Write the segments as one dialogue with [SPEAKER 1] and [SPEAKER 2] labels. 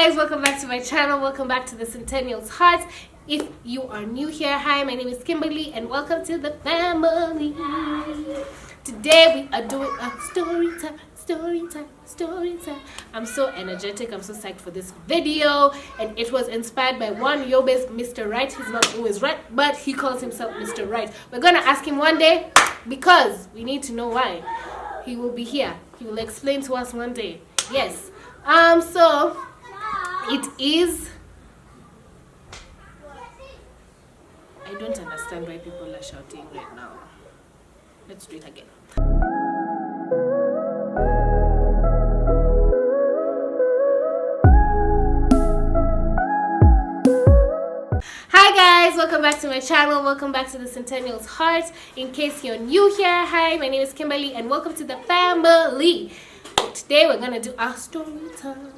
[SPEAKER 1] guys, welcome back to my channel. Welcome back to the Centennial's Heart. If you are new here, hi, my name is Kimberly and welcome to the family. Today we are doing a story time. I'm so energetic, I'm so psyched for this video, and it was inspired by one Yobe's Mr. Right. He's not always right, but he calls himself Mr. Right. We're gonna ask him one day because we need to know why. He will be here. He will explain to us one day. Yes. So it is. I don't understand why people are shouting right now. Let's do it again. Hi guys, welcome back to my channel. Welcome back to the Centennial's Heart. In case you're new here, hi, my name is Kimberly and welcome to the family. Today we're gonna do our story time.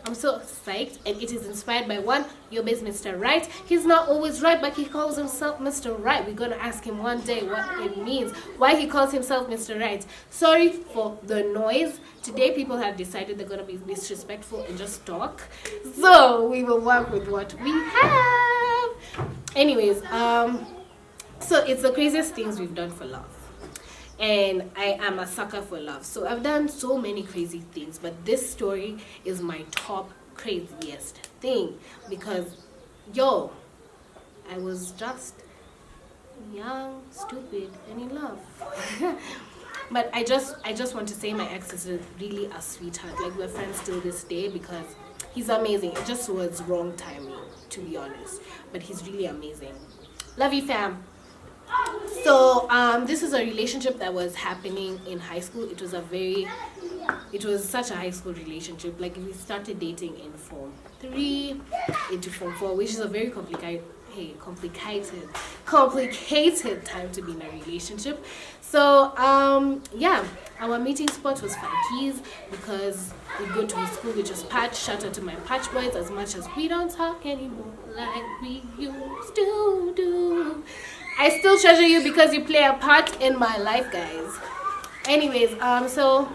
[SPEAKER 1] I'm so psyched, and it is inspired by one Yobe's Mr. Right. He's not always right, but he calls himself Mr. Right. We're gonna ask him one day what it means, why he calls himself Mr. Right. Sorry for the noise. Today people have decided they're gonna be disrespectful and just talk, so we will work with what we have. Anyways, so it's the craziest things we've done for love. And I am a sucker for love, so I've done so many crazy things, but this story is my top craziest thing because yo, I was just young, stupid, and in love. But I just want to say my ex is really a sweetheart. Like, we're friends till this day because he's amazing. It just was wrong timing, to be honest, but he's really amazing. Love you, fam. So this is a relationship that was happening in high school. It was such a high school relationship. Like, we started dating in Form 3 into Form 4, which is a very complicated time to be in a relationship. So yeah, our meeting spot was Funkies because we go to his school, which is Patch. Shout out to my Patch boys. As much as we don't talk anymore like we used to do, I still treasure you because you play a part in my life, guys. Anyways, so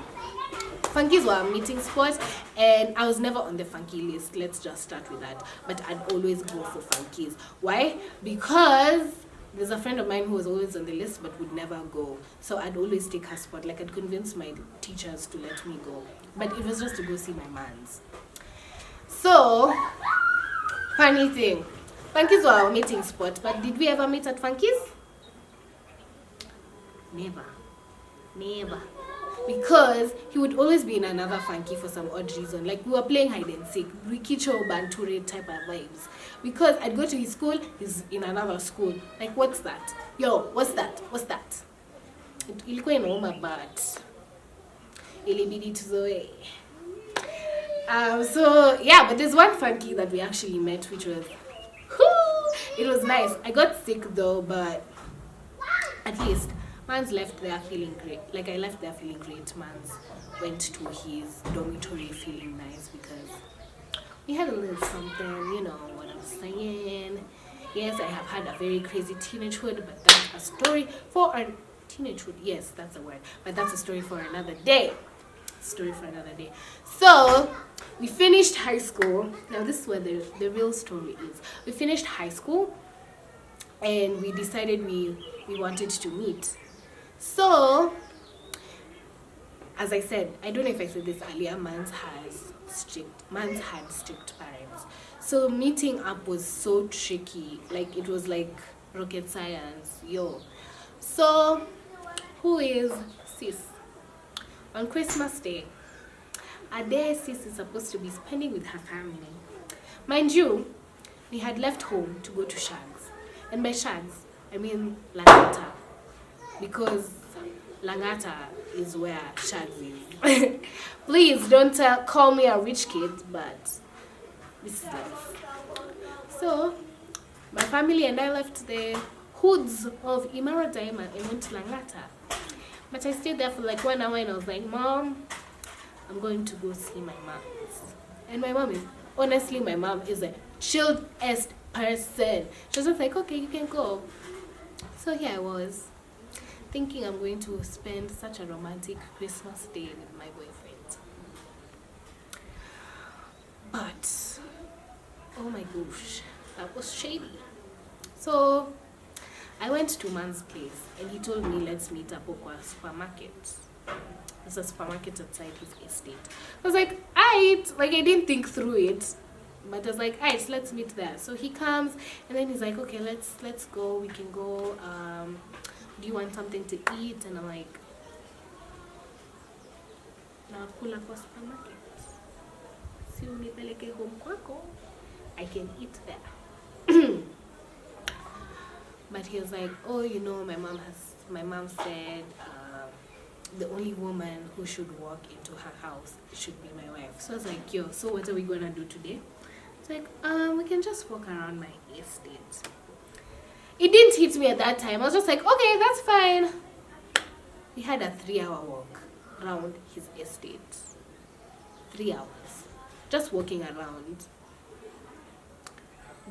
[SPEAKER 1] Funkies were a meeting spot, and I was never on the Funky list. Let's just start with that. But I'd always go for Funkies. Why? Because there's a friend of mine who was always on the list but would never go. So I'd always take her spot. Like, I'd convince my teachers to let me go. But it was just to go see my mans. So, funny thing. Funkies were our meeting spot, but did we ever meet at Funkies? Never. Because he would always be in another Funky for some odd reason. Like, we were playing hide and seek, Rikicho, Banture type of vibes. Because I'd go to his school, he's in another school. Like, what's that? Yo, what's that? Ilikuwa inauma, but ilibidi tuzoe. So yeah, but there's one Funky that we actually met, which was, it was nice. I got sick though, but at least Mans left there feeling great. Like, I left there feeling great. Mans went to his dormitory feeling nice because we had a little something, you know what I'm saying. Yes, I have had a very crazy teenagehood, but that's a story for a teenagehood. Yes, that's a word, but that's a story for another day. So we finished high school. Now this is where the real story is. We finished high school and we decided we wanted to meet. So, as I said, I don't know if I said this earlier, Mans had strict parents. So meeting up was so tricky. Like, it was like rocket science, yo. So, who is Sis? On Christmas Day, a day Sis is supposed to be spending with her family. Mind you, we had left home to go to Shags. And by Shags, I mean Langata. Because Langata is where Shags is. Please don't call me a rich kid, but this is life. So, my family and I left the hoods of Imara Daima and went to Langata. But I stayed there for like 1 hour and I was like, Mom, I'm going to go see my mom. And my mom is a chilled-est person. She was just like, okay, you can go. So here I was, thinking I'm going to spend such a romantic Christmas day with my boyfriend. But oh my gosh, that was shady. So I went to man's place and he told me let's meet up at supermarket. There's a supermarket outside his estate. I was like, aight, like I didn't think through it. But I was like, aight, let's meet there. So he comes and then he's like, okay, let's go, we can go. Do you want something to eat? And I'm like, nakula kwa supermarket. Si unipeleke home kwako, I can eat there. But he was like, oh, you know, my mom said the only woman who should walk into her house should be my wife. So I was like, yo, so what are we gonna do today? It's like, we can just walk around my estate. It didn't hit me at that time. I was just like, okay, that's fine. We had a 3-hour walk around his estate. 3 hours. Just walking around.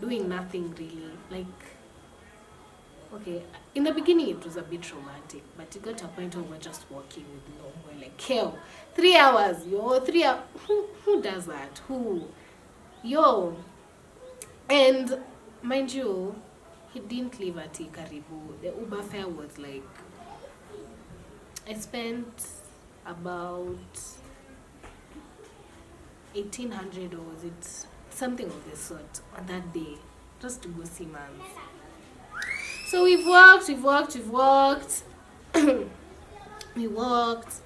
[SPEAKER 1] Doing nothing really. Like, okay, in the beginning it was a bit romantic, but it got to a point where we're just walking with no more. Like, hell, 3 hours, yo, 3 hours. Who does that? Who? Yo. And mind you, he didn't leave at Karibu. The Uber fare was like, I spent about 1,800 or was it something of the sort on that day, just to go see Mans. So we've walked. We walked.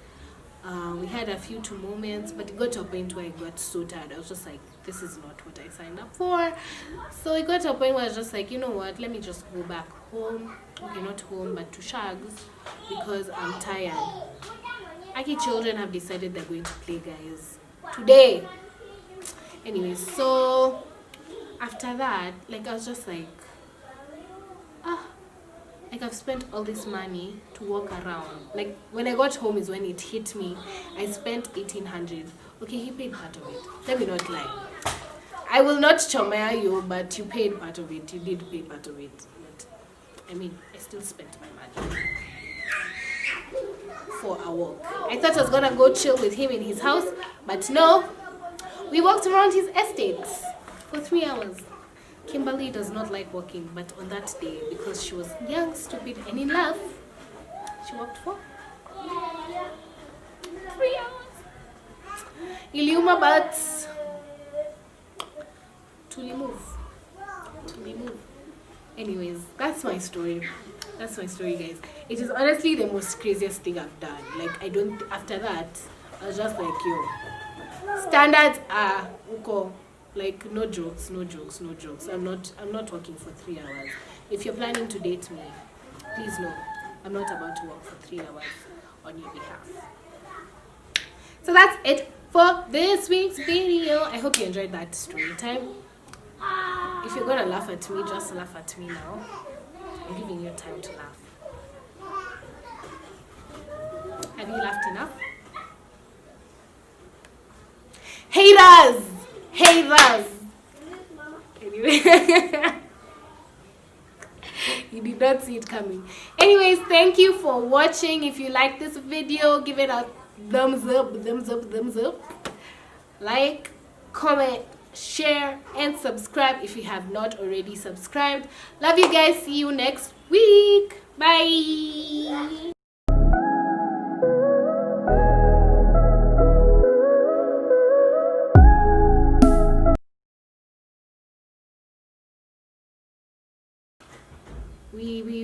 [SPEAKER 1] We had a few moments, but it got to a point where I got so tired. I was just like, this is not what I signed up for. So it got to a point where I was just like, you know what, let me just go back home. Okay, not home, but to Shags, because I'm tired. Aki children have decided they're going to play, guys, today. Anyways, so after that, like, I was just like, like I've spent all this money to walk around. Like, when I got home is when it hit me. I spent 1,800. Okay, he paid part of it. Let me not lie. I will not chomea you, but you paid part of it. You did pay part of it. But I mean, I still spent my money for a walk. I thought I was gonna go chill with him in his house, but no. We walked around his estates for 3 hours. Kimberly does not like walking, but on that day, because she was young, stupid, and in love, she walked for 3 hours. Iliuma, but tulimove. Anyways, that's my story. That's my story, guys. It is honestly the most craziest thing I've done. Like, after that, I was just like, yo, standards are uko. Like, no jokes. I'm not working for 3 hours. If you're planning to date me, please know I'm not about to work for 3 hours on your behalf. So that's it for this week's video. I hope you enjoyed that story time. If you're gonna laugh at me, just laugh at me now. I'm giving you time to laugh. Have you laughed enough? Haters! Anyway, you did not see it coming. Anyways, thank you for watching. If you like this video, give it a thumbs up. Like, comment, share, and subscribe if you have not already subscribed. Love you guys. See you next week. Bye.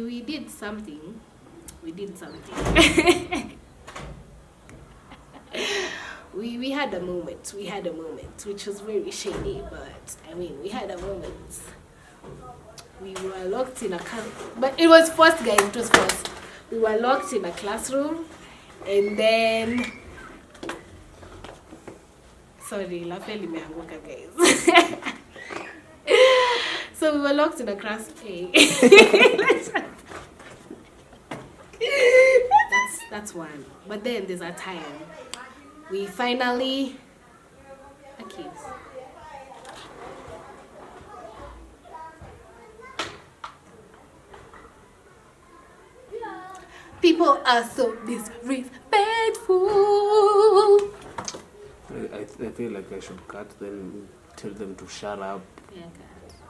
[SPEAKER 1] We did something. we had a moment. Which was very shady, but I mean, we had a moment. We were locked in a but it was forced, guys. It was forced. We were locked in a classroom, and then sorry, la feli meanguka, guys. So we were locked in a class. That's one. But then there's a time we finally people are so disrespectful.
[SPEAKER 2] feel like I should cut, then tell them to shut up.
[SPEAKER 1] Yeah, cut.